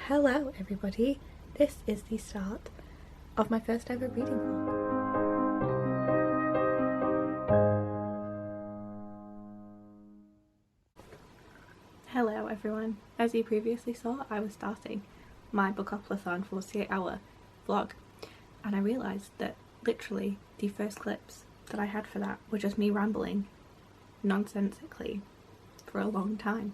Hello everybody, this is the start of my first ever reading vlog. Hello everyone, as you previously saw I was starting my Bookolpathon 48-hour vlog and I realised that literally the first clips that I had for that were just me rambling nonsensically for a long time.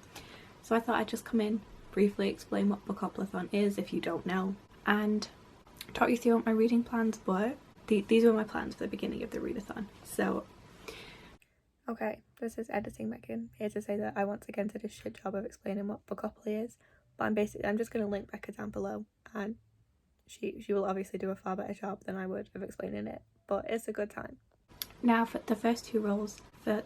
So I thought I'd just come in, briefly explain what Bookolpathon is if you don't know, and talk you through what my reading plans were. These were my plans for the beginning of the readathon. So, okay, this is editing Megan, here to say that I once again did a shit job of explaining what Bookopoly is, but I'm just going to link Becca down below, and she will obviously do a far better job than I would of explaining it, but it's a good time. Now for the first two roles for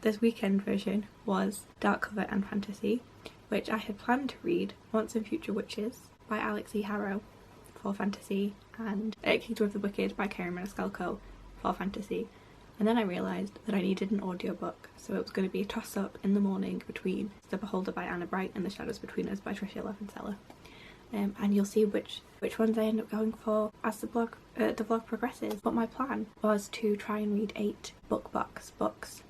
this weekend version was Dark Cover and Fantasy, which I had planned to read Once and Future Witches by Alexi Harrell for fantasy and Keys with the Wicked by Karen Maniscalco for fantasy, and then I realised that I needed an audiobook, so it was going to be a toss-up in the morning between The Beholder by Anna Bright and The Shadows Between Us by Tricia Levenseller. And you'll see which ones I end up going for as the vlog progresses. But my plan was to try and read 8 BookBox books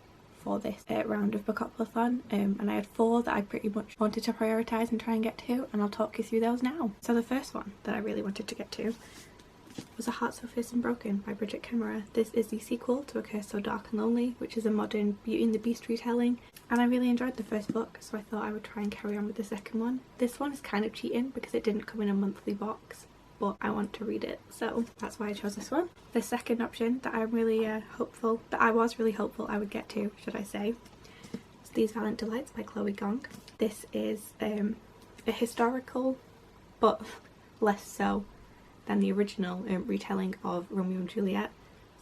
for this round of Bookolpathon, and I had 4 that I pretty much wanted to prioritise and try and get to, and I'll talk you through those now. So the first one that I really wanted to get to was A Heart So Fierce and Broken by Bridget Kemmerer. This is the sequel to A Curse So Dark and Lonely, which is a modern Beauty and the Beast retelling, and I really enjoyed the first book, so I thought I would try and carry on with the second one. This one is kind of cheating because it didn't come in a monthly box, but I want to read it, so that's why I chose this one. The second option that I'm really I was really hopeful I would get to, should I say, is These Valiant Delights by Chloe Gong. This is a historical, but less so than the original retelling of Romeo and Juliet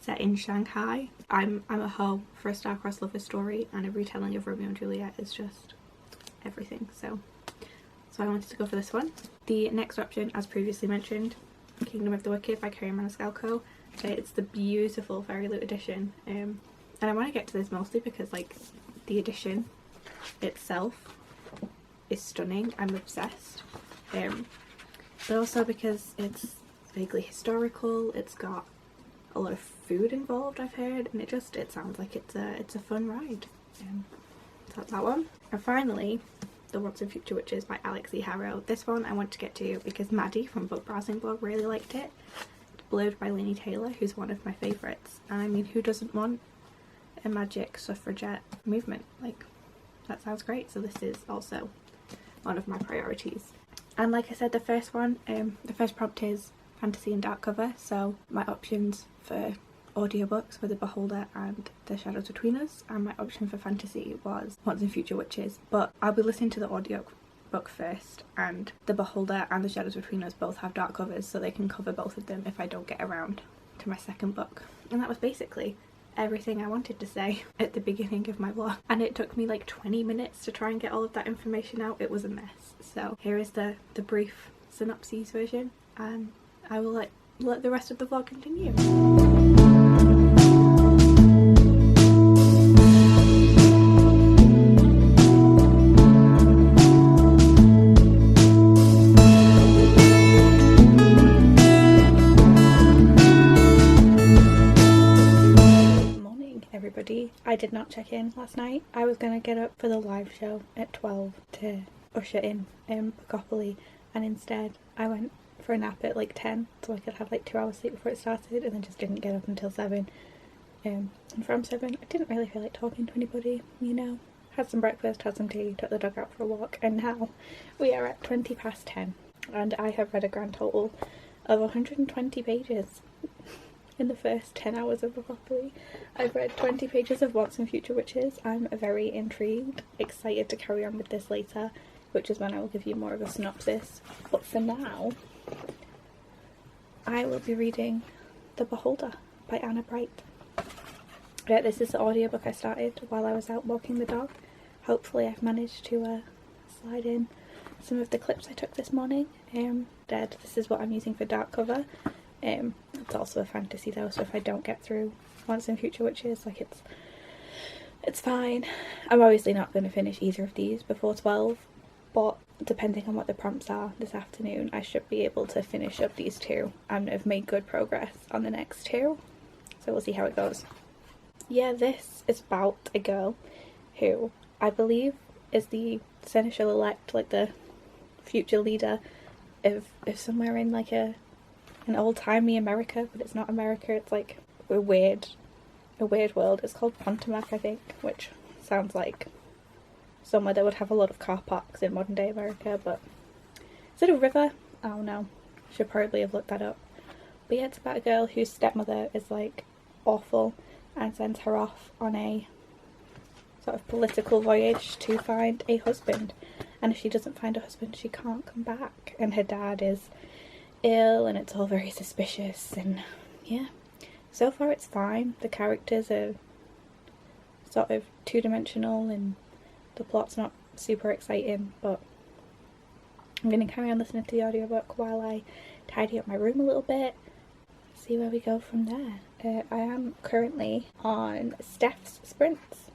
set in Shanghai. I'm a hoe for a star-crossed lover story, and a retelling of Romeo and Juliet is just everything, so I wanted to go for this one. The next option, as previously mentioned, Kingdom of the Wicked by Karen Maniscalco. It's the beautiful Fairy Loot edition, and I want to get to this mostly because like the edition itself is stunning. I'm obsessed, but also because it's vaguely historical. It's got a lot of food involved, I've heard, and it sounds like it's a fun ride. So that's that one. And finally, The Once and Future Witches by Alexi Harrell. This one I want to get to because Maddie from Book Browsing Blog really liked it. It's blurred by Laini Taylor, who's one of my favourites, and I mean, who doesn't want a magic suffragette movement? Like, that sounds great. So this is also one of my priorities. And like I said, the first prompt is fantasy and dark cover, so my options for audiobooks were The Beholder and The Shadows Between Us, and my option for fantasy was Once and Future Witches, but I'll be listening to the audiobook first, and The Beholder and The Shadows Between Us both have dark covers, so they can cover both of them if I don't get around to my second book. And that was basically everything I wanted to say at the beginning of my vlog, and it took me like 20 minutes to try and get all of that information out. It was a mess. So here is the brief synopsis version, and I will let the rest of the vlog continue. I did not check in last night. I was gonna get up for the live show at 12 to usher in Bookopoly, and instead I went for a nap at like 10 so I could have like 2 hours sleep before it started, and then just didn't get up until 7. And from 7 I didn't really feel like talking to anybody, you know. Had some breakfast, had some tea, took the dog out for a walk, and now we are at 20 past 10 and I have read a grand total of 120 pages. In the first 10 hours of Bookopoly. I've read 20 pages of Once and Future Witches. I'm very intrigued, excited to carry on with this later, which is when I will give you more of a synopsis. But for now, I will be reading The Beholder by Anna Bright. This is the audiobook I started while I was out walking the dog. Hopefully I've managed to slide in some of the clips I took this morning. This is what I'm using for dark cover. It's also a fantasy though, so if I don't get through Once and Future Witches, like it's fine. I'm obviously not going to finish either of these before 12, but depending on what the prompts are this afternoon, I should be able to finish up these two and have made good progress on the next two, so we'll see how it goes. Yeah, this is about a girl who I believe is the seneschal elect, like the future leader of somewhere in like an old-timey America, but it's not America, it's like a weird world. It's called Pontomac, I think, which sounds like somewhere that would have a lot of car parks in modern day America, but is it a river? Oh no, should probably have looked that up. But yeah, it's about a girl whose stepmother is like awful and sends her off on a sort of political voyage to find a husband, and if she doesn't find a husband she can't come back, and her dad is ill and it's all very suspicious. And yeah, so far it's fine. The characters are sort of two-dimensional and the plot's not super exciting, but I'm going to carry on listening to the audiobook while I tidy up my room a little bit, see where we go from there. I am currently on Steph's sprints.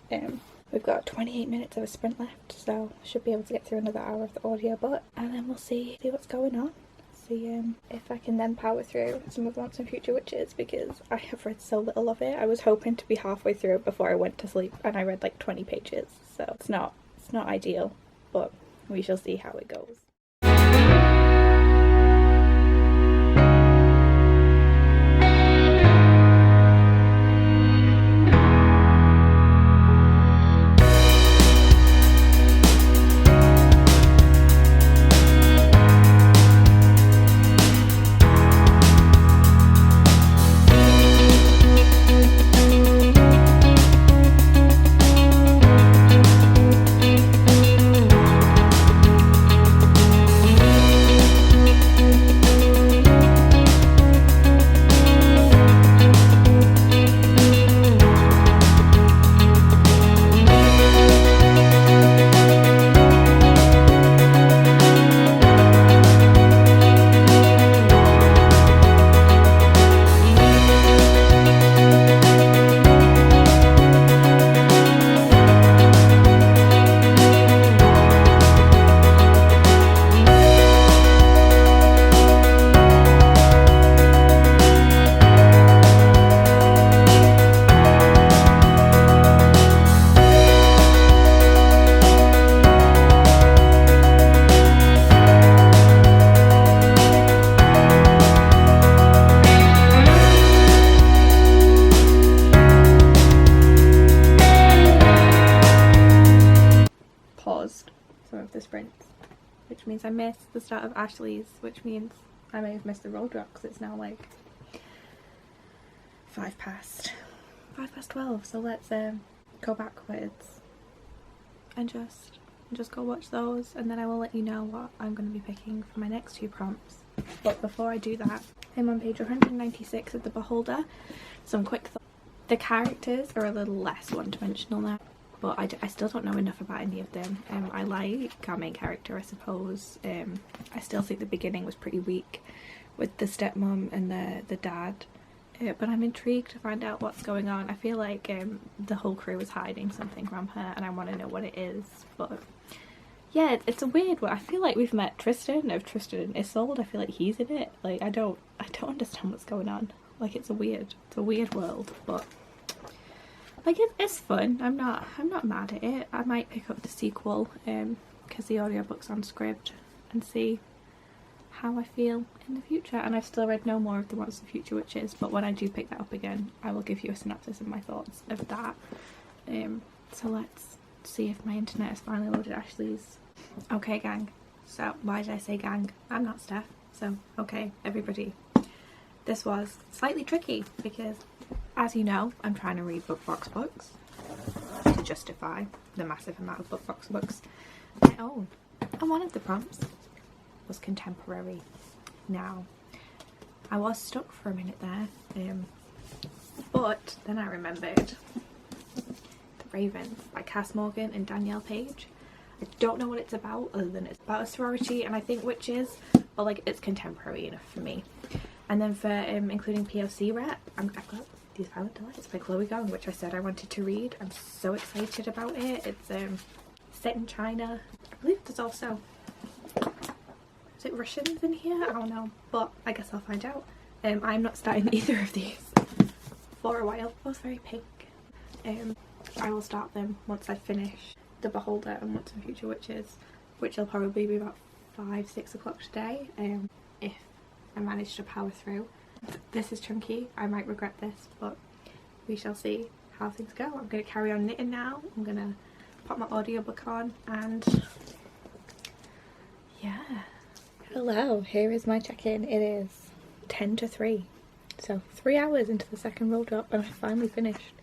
We've got 28 minutes of a sprint left, so I should be able to get through another hour of the audiobook, and then we'll see what's going on. See if I can then power through some of Once and Future Witches, because I have read so little of it. I was hoping to be halfway through before I went to sleep, and I read like 20 pages, so it's not ideal, but we shall see how it goes. Some of the sprints, which means I missed the start of Ashley's, which means I may have missed the road rock, because it's now like 5 past 12, so let's go backwards and just go watch those, and then I will let you know what I'm going to be picking for my next 2 prompts. But before I do that, I'm on page 196 of the Beholder. Some quick thoughts. The characters are a little less one-dimensional now, but I still don't know enough about any of them. I like our main character, I suppose. I still think the beginning was pretty weak with the stepmom and the dad, but I'm intrigued to find out what's going on. I feel like the whole crew is hiding something from her and I want to know what it is. But yeah, it's a weird one. I feel like we've met Tristan of Tristan and Isolde. I feel like he's in it. Like I don't understand what's going on. Like it's a weird world, but like it's fun. I'm not mad at it. I might pick up the sequel because the audiobook's on Scribd, and see how I feel in the future. And I've still read no more of the Once and Future Witches, but when I do pick that up again I will give you a synopsis of my thoughts of that. So let's see if my internet has finally loaded Ashley's. Okay gang, so why did I say gang? I'm not Steph, so okay everybody. This was slightly tricky because, as you know, I'm trying to read BookBox books to justify the massive amount of BookBox books I own. And one of the prompts was contemporary. Now, I was stuck for a minute there, but then I remembered The Ravens by Cass Morgan and Danielle Page. I don't know what it's about other than it's about a sorority and I think witches, but like it's contemporary enough for me. And then for including POC rep, I've got These Violent Delights by Chloe Gong, which I said I wanted to read. I'm so excited about it. It's set in China. believe there's also, is it Russians in here? I don't know, but I guess I'll find out. I'm not starting either of these for a while. Both very pink. I will start them once I finish The Beholder and Once and Future Witches, which will probably be about 5-6 o'clock today, if I manage to power through. This is chunky, I might regret this, but we shall see how things go. I'm going to carry on knitting now. I'm going to pop my audiobook on and yeah. Hello, here is my check-in. It is 10 to 3, so 3 hours into the second roll drop and I finally finished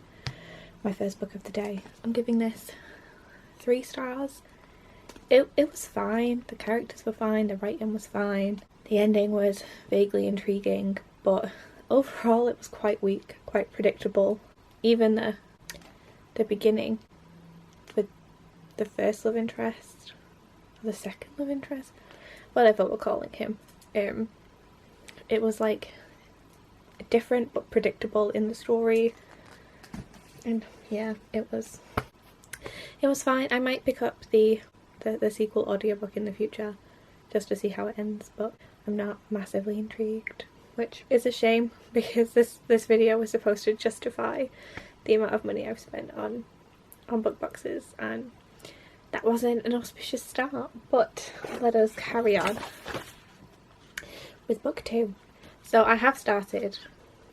my first book of the day. I'm giving this 3 stars. It was fine, the characters were fine, the writing was fine, the ending was vaguely intriguing, but overall it was quite weak, quite predictable. Even the beginning with the first love interest, or the second love interest, whatever we're calling him, it was like different but predictable in the story, and yeah, it was fine. I might pick up the sequel audiobook in the future just to see how it ends, but I'm not massively intrigued, which is a shame because this video was supposed to justify the amount of money I've spent on book boxes, and that wasn't an auspicious start. But let us carry on with book 2. So I have started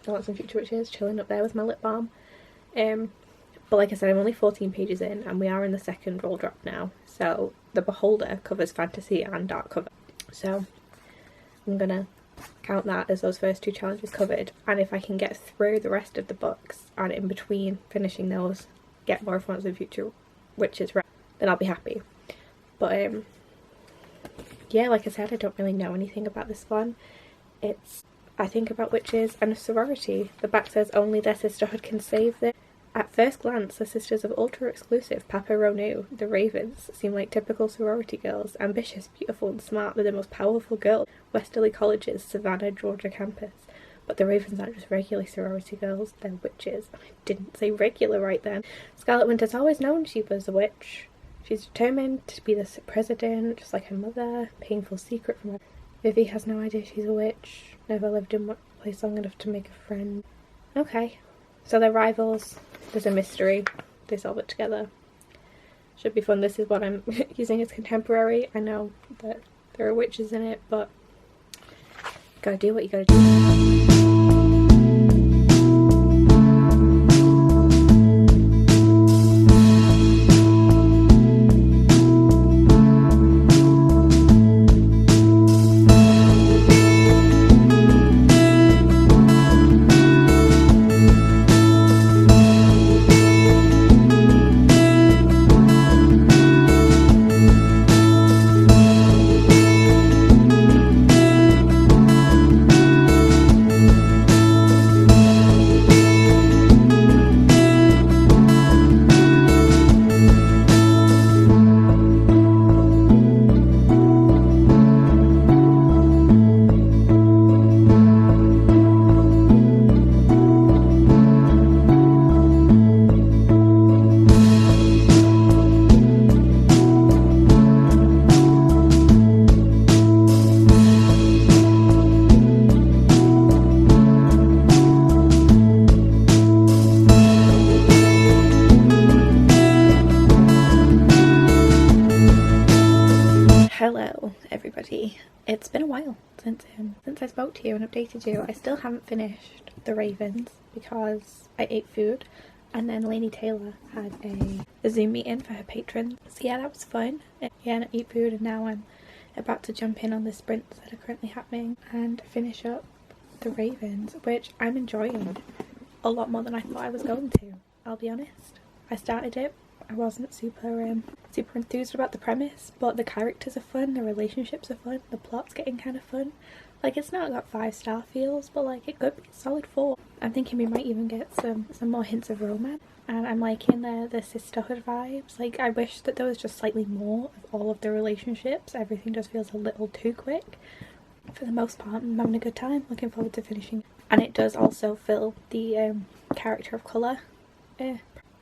Once and Future Witches, chilling up there with my lip balm, but like I said, I'm only 14 pages in and we are in the second roll drop now. So The Beholder covers fantasy and dark cover, so I'm gonna count that as those first 2 challenges covered, and if I can get through the rest of the books and in between finishing those get more of Once and Future Witches, then I'll be happy. But yeah, like I said, I don't really know anything about this one. It's, I think, about witches and a sorority. The back says only their sisterhood can save them. At first glance, the sisters of ultra-exclusive Papa Ronu, the Ravens, seem like typical sorority girls, ambitious, beautiful and smart. They're the most powerful girls Westerly College's Savannah, Georgia campus. But the Ravens aren't just regular sorority girls, they're witches. I didn't say regular right then. Scarlet Winter's always known she was a witch. She's determined to be the president, just like her mother. Painful secret from her. Vivi has no idea she's a witch. Never lived in one place long enough to make a friend. Okay. So they're rivals, there's a mystery, they solve it together. Should be fun. This is what I'm using as contemporary. I know that there are witches in it, but you gotta do what you gotta do. Hello everybody, it's been a while since I spoke to you and updated you. I still haven't finished The Ravens because I ate food, and then Lainey Taylor had a Zoom meeting for her patrons. So yeah, that was fun. Yeah, and I ate food, and now I'm about to jump in on the sprints that are currently happening and finish up The Ravens, which I'm enjoying a lot more than I thought I was going to, I'll be honest. I started it, I wasn't super enthused about the premise, but the characters are fun, the relationships are fun, the plot's getting kind of fun. Like, it's not got 5-star feels, but like it could be a solid 4. I'm thinking we might even get some more hints of romance, and I'm liking the sisterhood vibes. Like, I wish that there was just slightly more of all of the relationships. Everything just feels a little too quick. For the most part, I'm having a good time, looking forward to finishing. And it does also fill the character of colour,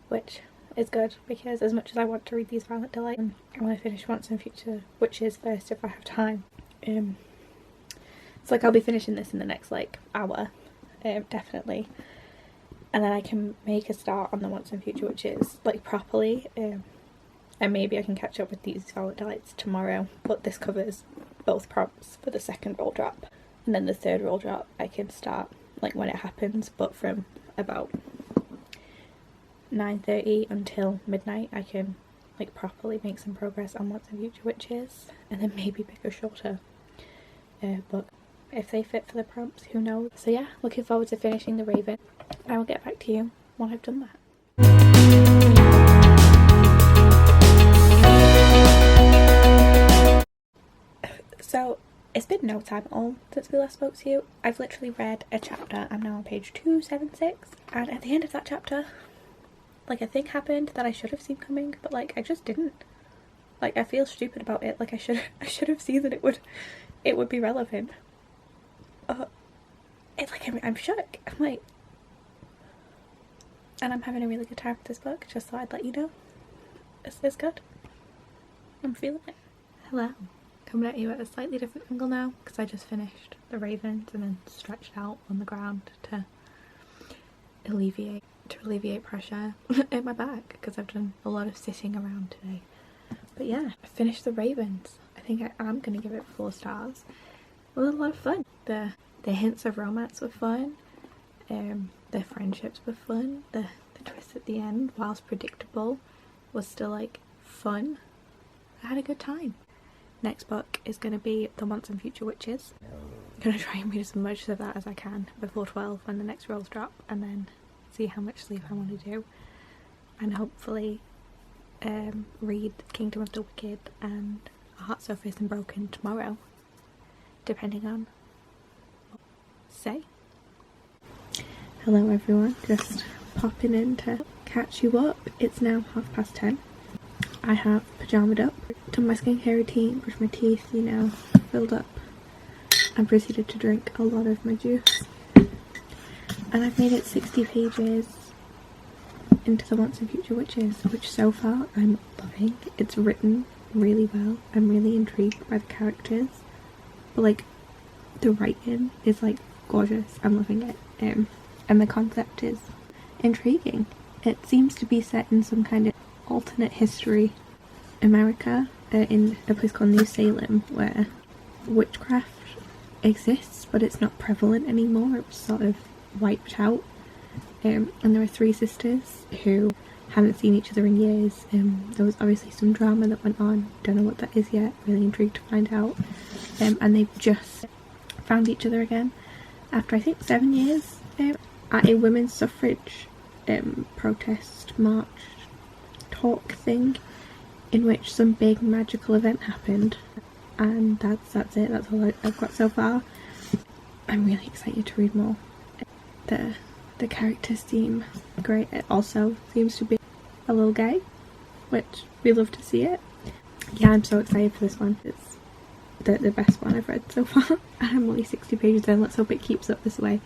which is good, because as much as I want to read these Violent Delights, I want to finish Once and Future Witches first if I have time. It's like I'll be finishing this in the next like hour, definitely, and then I can make a start on the Once and Future Witches like properly, and maybe I can catch up with these Violet Delights tomorrow. But this covers both prompts for the second roll drop, and then the third roll drop I can start like when it happens, but from about 9:30 until midnight I can like properly make some progress on Once and Future Witches, and then maybe pick a shorter book if they fit for the prompts, who knows. So yeah, looking forward to finishing The Raven. I will get back to you when I've done that. So it's been no time at all since we last spoke to you. I've literally read a chapter. I'm now on page 276, and at the end of that chapter, like, a thing happened that I should have seen coming, but like I just didn't. Like, I feel stupid about it. Like I should have seen that it would be relevant. It's like I'm shook. I'm like, and I'm having a really good time with this book. Just thought I'd let you know. It's good. I'm feeling it. Hello. Coming at you at a slightly different angle now, because I just finished The Ravens and then stretched out on the ground to alleviate pressure in my back, because I've done a lot of sitting around today. But yeah, I finished The Ravens. I think I am going to give it 4 stars. It was a lot of fun. The hints of romance were fun. The friendships were fun. The twist at the end, whilst predictable, was still like fun. I had a good time. Next book is going to be The Once and Future Witches. I'm going to try and read as much of that as I can before 12 when the next rolls drop, and then see how much sleep I want to do, and hopefully read Kingdom of the Wicked and A Heart So Fierce and Broken tomorrow, depending on what I say. Hello everyone, just popping in to catch you up. It's now 10:30. I have pyjamaed up, done my skincare routine, brushed my teeth, you know, filled up, and proceeded to drink a lot of my juice. And I've made it 60 pages into The Once and Future Witches, which so far I'm loving. It's written really well. I'm really intrigued by the characters, but like the writing is like gorgeous. I'm loving it, and the concept is intriguing. It seems to be set in some kind of alternate history America, in a place called New Salem, where witchcraft exists but it's not prevalent anymore. It was sort of wiped out, and there are 3 sisters who haven't seen each other in years. There was obviously some drama that went on, don't know what that is yet, really intrigued to find out, and they've just found each other again after I think 7 years, at a women's suffrage protest march talk thing, in which some big magical event happened, and that's it. That's all I've got so far. I'm really excited to read more. The characters seem great. It also seems to be a little gay, which we love to see it. Yeah, I'm so excited for this one. It's the best one I've read so far. I'm only 60 pages in. Let's hope it keeps up this way.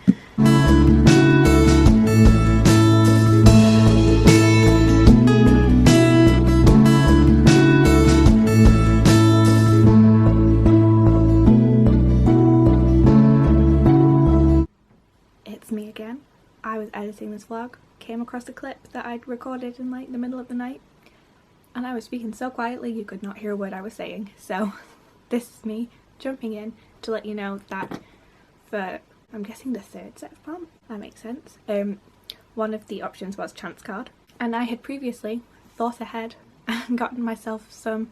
It's me again. I was editing this vlog, came across a clip that I'd recorded in like the middle of the night, and I was speaking so quietly you could not hear a word I was saying. So this is me jumping in to let you know that for, I'm guessing, the 3rd set of prompts, that makes sense, one of the options was chance card, and I had previously thought ahead and gotten myself some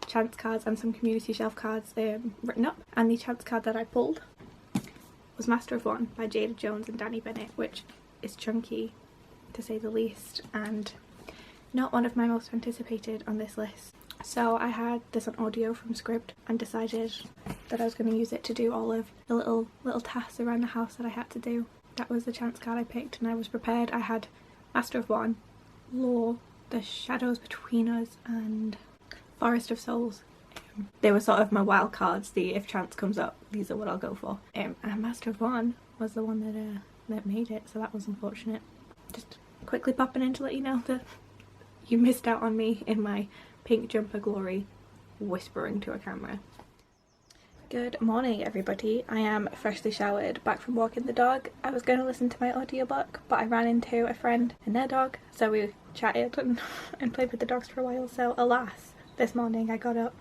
chance cards and some community shelf cards written up, and the chance card that I pulled was Master of One by Jada Jones and Danny Bennett, which is chunky to say the least, and not one of my most anticipated on this list. So I had this on audio from Scribd and decided that I was going to use it to do all of the little tasks around the house that I had to do. That was the chance card I picked, and I was prepared. I had Master of One, Law, The Shadows Between Us, and Forest of Souls. They were sort of my wild cards. The if chance comes up, these are what I'll go for. And Master of One was the one that made it, so that was unfortunate. Just quickly popping in to let you know that you missed out on me in my pink jumper glory whispering to a camera. Good morning everybody, I am freshly showered, back from walking the dog. I was going to listen to my audiobook but I ran into a friend and their dog, so we chatted and played with the dogs for a while. So alas, this morning I got up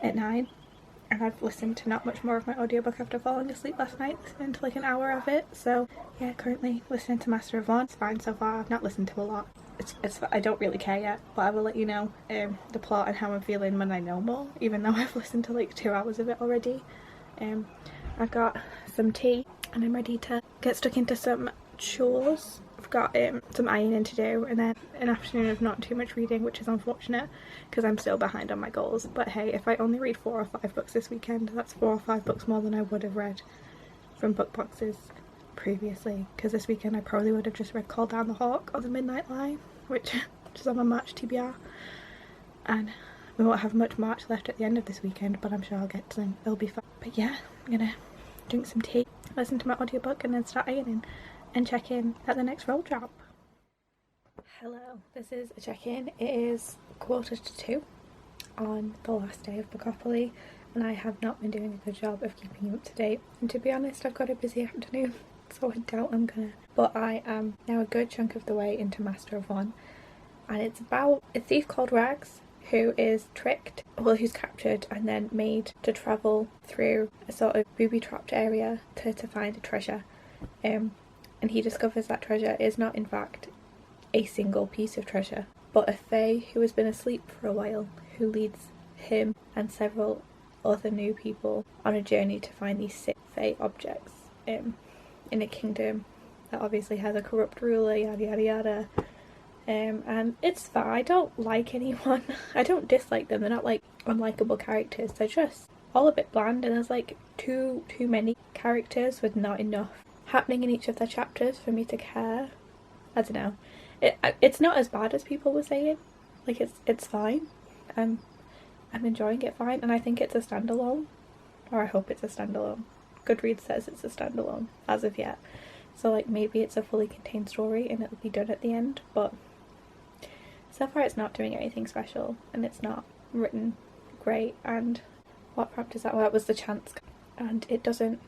at 9 and I've listened to not much more of my audiobook after falling asleep last night, listening to like an hour of it. So yeah, currently listening to Master of One. It's fine so far. I've not listened to a lot. It's I don't really care yet, but I will let you know the plot and how I'm feeling when I know more, even though I've listened to like 2 hours of it already. I've got some tea and I'm ready to get stuck into some chores. I've got some ironing to do and then an afternoon of not too much reading, which is unfortunate because I'm still behind on my goals. But hey, if I only read 4 or 5 books this weekend, that's 4 or 5 books more than I would have read from book boxes previously, because this weekend I probably would have just read Call Down the Hawk or The Midnight Line, which is on my March TBR, and we won't have much March left at the end of this weekend, but I'm sure I'll get to them, it'll be fun. But yeah, I'm gonna drink some tea, listen to my audiobook and then start ironing and check in at the next roll drop. Hello, this is a check-in. It is 1:45 on the last day of Bookopoly and I have not been doing a good job of keeping you up to date, and to be honest I've got a busy afternoon, so I doubt I'm gonna. But I am now a good chunk of the way into Master of One, and it's about a thief called Rags who is tricked, well who's captured and then made to travel through a sort of booby-trapped area to find a treasure. And he discovers that treasure is not in fact a single piece of treasure, but a fae who has been asleep for a while, who leads him and several other new people on a journey to find these 6 fae objects in a kingdom that obviously has a corrupt ruler, yada yada yada. And it's fine. I don't like anyone. I don't dislike them. They're not like unlikable characters. They're just all a bit bland, and there's like too many characters with not enough happening in each of their chapters for me to care. I don't know. It's not as bad as people were saying. Like it's fine. I'm enjoying it fine, and I think it's a standalone, or I hope it's a standalone. Goodreads says it's a standalone as of yet, so like maybe it's a fully contained story and it'll be done at the end, but so far it's not doing anything special and it's not written great. And what prompt is that? Well, that was the chance, and it doesn't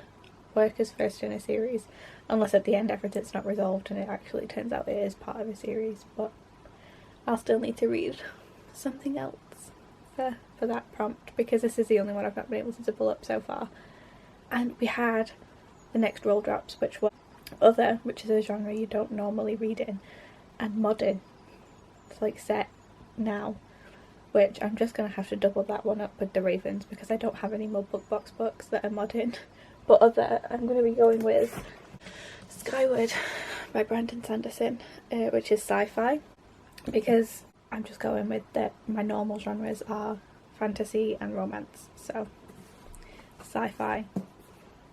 work as first in a series unless at the end everything's not resolved and it actually turns out it is part of a series. But I'll still need to read something else for that prompt, because this is the only one I've not been able to pull up so far. And we had the next roll drops, which were other, which is a genre you don't normally read in, and modern. It's like set now, which I'm just gonna have to double that one up with the Ravens because I don't have any more book box books that are modern. But other, I'm gonna be going with Skyward by Sanderson, which is sci-fi, because I'm just going with that. My normal genres are fantasy and romance, so sci-fi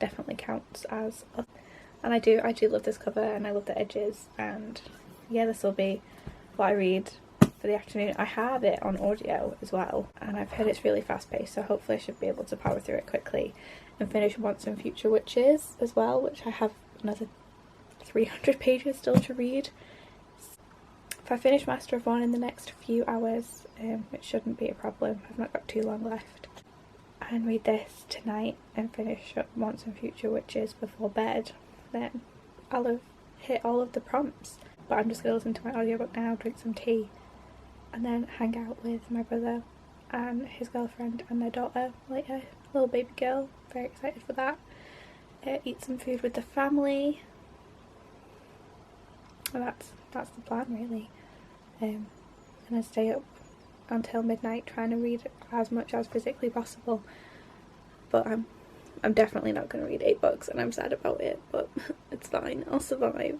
definitely counts as. And I do love this cover and I love the edges, and yeah, this will be what I read for the afternoon. I have it on audio as well, and I've heard it's really fast paced, so hopefully I should be able to power through it quickly and finish Once and Future Witches as well, which I have another 300 pages still to read. If I finish Master of One in the next few hours, it shouldn't be a problem. I've not got too long left. And read this tonight and finish up Once and Future Witches before bed, then I'll have hit all of the prompts. But I'm just going to listen to my audiobook now, drink some tea, and then hang out with my brother and his girlfriend and their daughter later, little baby girl. Very excited for that. Eat some food with the family. And that's the plan really. And I stay up until midnight trying to read as much as physically possible. But I'm definitely not going to read 8 books and I'm sad about it, but it's fine, I'll survive.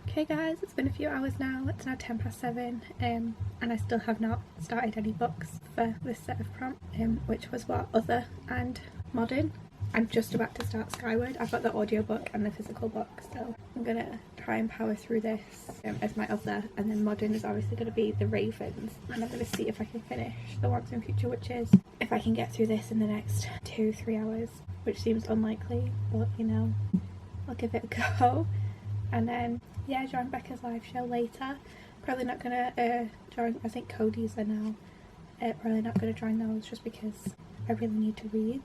Okay guys, it's been a few hours now, it's now 7:10, and I still have not started any books for this set of prompts, which was what, other and modern. I'm just about to start Skyward. I've got the audiobook and the physical book still. I'm gonna try and power through this as my other, and then modern is obviously going to be the Ravens, and I'm going to see if I can finish the Once and Future Witches, if I can get through this in the next 2-3 hours, which seems unlikely, but you know, I'll give it a go. And then yeah, join Becca's live show later. Probably not gonna join. I think Cody's are now. Probably not gonna join those just because I really need to read.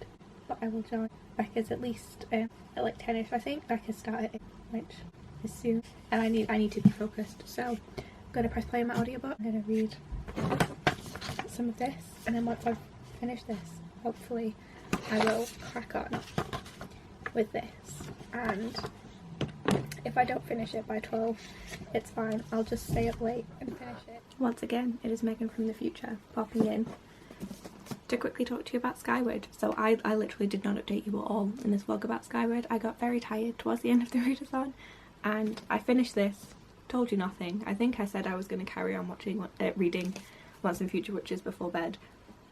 But I will join Becca's at least at like 10ish. I think Becca started, which is soon, and I need to be focused. So I'm gonna press play on my audiobook. I'm gonna read some of this, and then once I've finished this, hopefully I will crack on with this. And if I don't finish it by 12, it's fine. I'll just stay up late and finish it. Once again, it is Megan from the future popping in to quickly talk to you about Skyward. So I literally did not update you at all in this vlog about Skyward. I got very tired towards the end of the readathon, and I finished this, told you nothing. I think I said I was going to carry on reading Once and Future Witches before bed,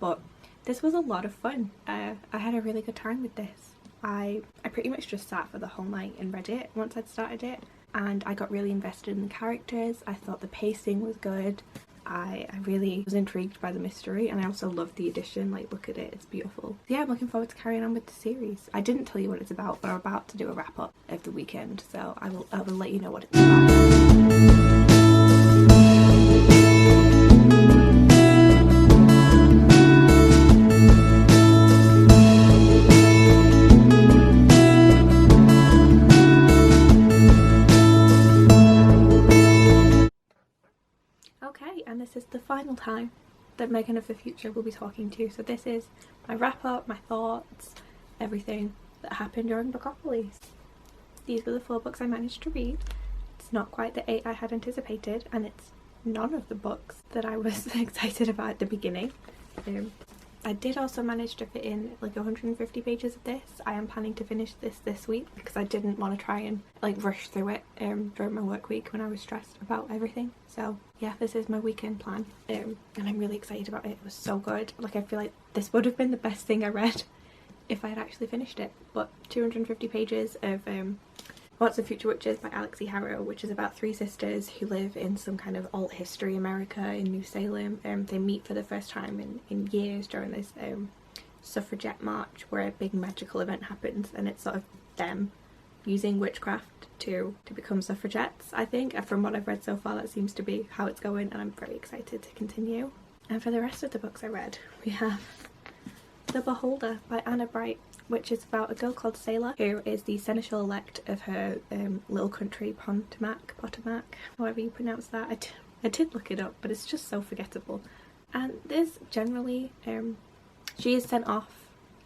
but this was a lot of fun. I had a really good time with this. I pretty much just sat for the whole night and read it once I'd started it, and I got really invested in the characters. I thought the pacing was good. I really was intrigued by the mystery, and I also loved the addition. Like, look at it, it's beautiful. So yeah, I'm looking forward to carrying on with the series. I didn't tell you what it's about, but I'm about to do a wrap up of the weekend, so I will let you know what it's about. And this is the final time that Megan of the future will be talking to you. So this is my wrap up, my thoughts, everything that happened during Bookopolis. These were the 4 books I managed to read. It's not quite the 8 I had anticipated, and it's none of the books that I was excited about at the beginning. I did also manage to fit in like 150 pages of this. I am planning to finish this week because I didn't want to try and like rush through it during my work week when I was stressed about everything. So yeah, this is my weekend plan, and I'm really excited about it. It was so good. Like, I feel like this would have been the best thing I read if I had actually finished it. But 250 pages of Once and Future Witches by Alexi Harrell, which is about 3 sisters who live in some kind of alt history America in New Salem. They meet for the first time in years during this suffragette march where a big magical event happens, and it's sort of them using witchcraft to become suffragettes, I think. From what I've read so far, that seems to be how it's going, and I'm very excited to continue. And for the rest of the books I read, we have The Beholder by Anna Bright, which is about a girl called Sailor who is the seneschal elect of her little country, Potomac, however you pronounce that. I did look it up, but it's just so forgettable. And this generally, she is sent off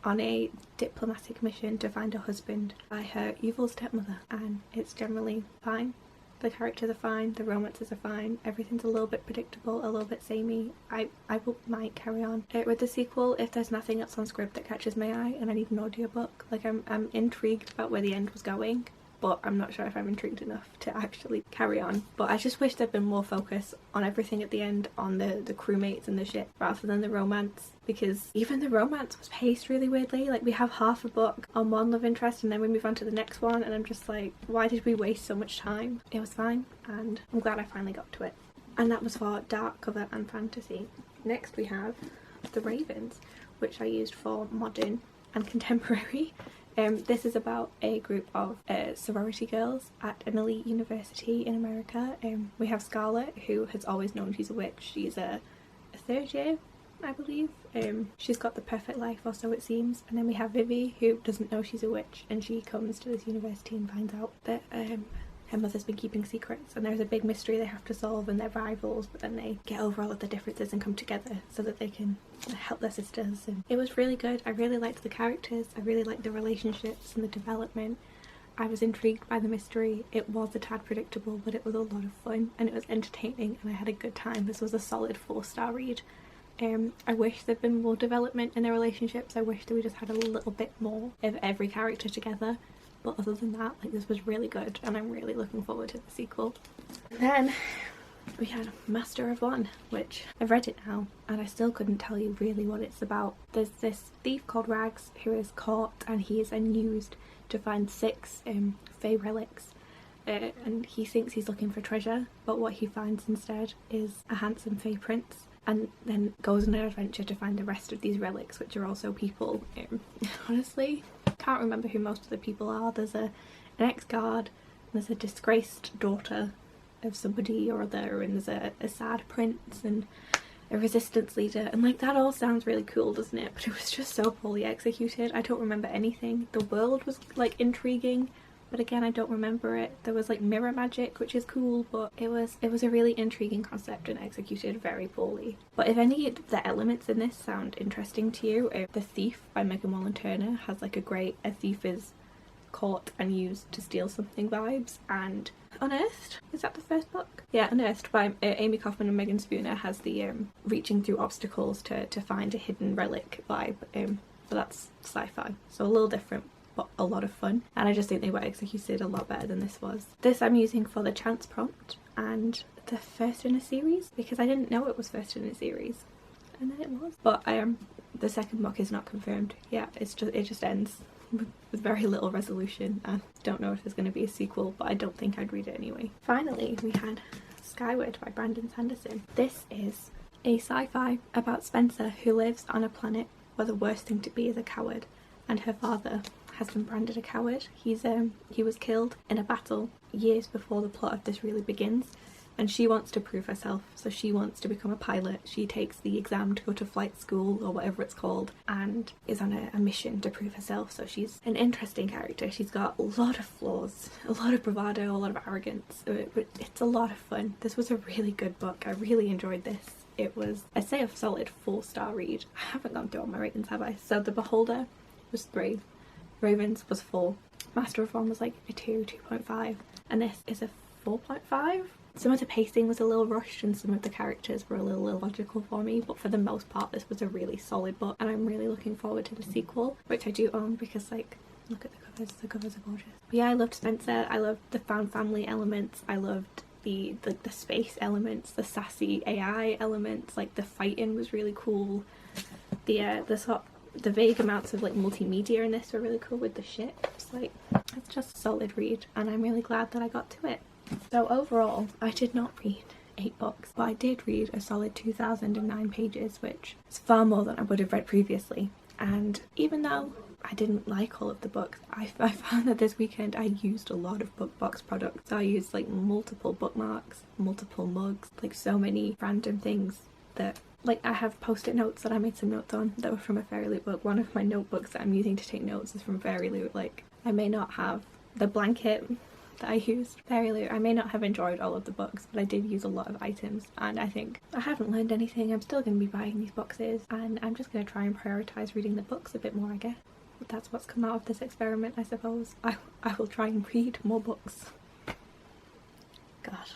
on a diplomatic mission to find a husband by her evil stepmother, and it's generally fine. The characters are fine, the romances are fine, everything's a little bit predictable, a little bit samey. I might carry on with the sequel if there's nothing else on Scribd that catches my eye and I need an audiobook. Like, I'm intrigued about where the end was going, but I'm not sure if I'm intrigued enough to actually carry on. But I just wish there'd been more focus on everything at the end, on the crewmates and the ship, rather than the romance, because even the romance was paced really weirdly. Like, we have half a book on one love interest and then we move on to the next one, and I'm just like, why did we waste so much time? It was fine, and I'm glad I finally got to it. And that was for dark cover and fantasy. Next we have The Ravens, which I used for modern and contemporary. This is about a group of sorority girls at an elite university in America. We have Scarlett, who has always known she's a witch. She's a 3rd year, I believe. She's got the perfect life, or so it seems. And then we have Vivi, who doesn't know she's a witch, and she comes to this university and finds out that her mother's been keeping secrets, and there's a big mystery they have to solve, and they're rivals, but then they get over all of the differences and come together so that they can help their sisters. And it was really good. I really liked the characters, I really liked the relationships and the development. I was intrigued by the mystery. It was a tad predictable, but it was a lot of fun, and it was entertaining, and I had a good time. This was a solid 4-star read. I wish there'd been more development in their relationships. I wish that we just had a little bit more of every character together. But other than that, like, this was really good, and I'm really looking forward to the sequel. And then we had Master of One, which I've read it now, and I still couldn't tell you really what it's about. There's this thief called Rags who is caught, and he is then used to find 6 fey relics, and he thinks he's looking for treasure, but what he finds instead is a handsome fey prince, and then goes on an adventure to find the rest of these relics, which are also people. Honestly, can't remember who most of the people are. There's an ex-guard, there's a disgraced daughter, of somebody or other, and there's a sad prince and a resistance leader, and like that all sounds really cool, doesn't it? But it was just so poorly executed. I don't remember anything. The world was like intriguing, but again I don't remember it. There was like mirror magic, which is cool, but it was a really intriguing concept and executed very poorly. But if any of the elements in this sound interesting to you, The Thief by Megan Wallen Turner has like a great a thief is caught and used to steal something vibes, and Unearthed, is that the first book? Yeah, Unearthed by Amy Kaufman and Megan Spooner has the reaching through obstacles to find a hidden relic vibe, but that's sci-fi, so a little different but a lot of fun, and I just think they were executed a lot better than this was. This I'm using for the chance prompt and the first in a series, because I didn't know it was first in a series, and then it was. But the second book is not confirmed yet. It just ends with very little resolution. I don't know if there's going to be a sequel, but I don't think I'd read it anyway. Finally, we had Skyward by Brandon Sanderson. This is a sci-fi about Spencer, who lives on a planet where the worst thing to be is a coward, and her father has been branded a coward. He was killed in a battle years before the plot of this really begins, and she wants to prove herself, so she wants to become a pilot. She takes the exam to go to flight school or whatever it's called, and is on a mission to prove herself. So she's an interesting character. She's got a lot of flaws, a lot of bravado, a lot of arrogance, but it's a lot of fun. This was a really good book. I really enjoyed this. It was, I'd say, a solid 4-star read. I haven't gone through all my ratings, have I? So The Beholder was 3, Ravens was 4, Master of One was like a 2.5, and this is a 4.5. Some of the pacing was a little rushed and some of the characters were a little illogical for me, but for the most part this was a really solid book, and I'm really looking forward to the sequel, which I do own because, like, look at the covers are gorgeous. But yeah, I loved Spencer. I loved the found family elements. I loved the space elements, the sassy AI elements. Like, the fighting was really cool. The vague amounts of like multimedia in this were really cool with the ships. Like, it's just a solid read, and I'm really glad that I got to it. So overall, I did not read 8 books, but I did read a solid 2,009 pages, which is far more than I would have read previously. And even though I didn't like all of the books, I found that this weekend I used a lot of BookBox products. So I used like multiple bookmarks, multiple mugs, like so many random things that, like, I have post-it notes that I made some notes on that were from a Fairy Loot book. One of my notebooks that I'm using to take notes is from Fairy Loot. Like, I may not have the blanket that I used Fairy Loot. I may not have enjoyed all of the books, but I did use a lot of items, and I think I haven't learned anything. I'm still going to be buying these boxes, and I'm just going to try and prioritise reading the books a bit more, I guess. That's what's come out of this experiment, I suppose. I will try and read more books. God.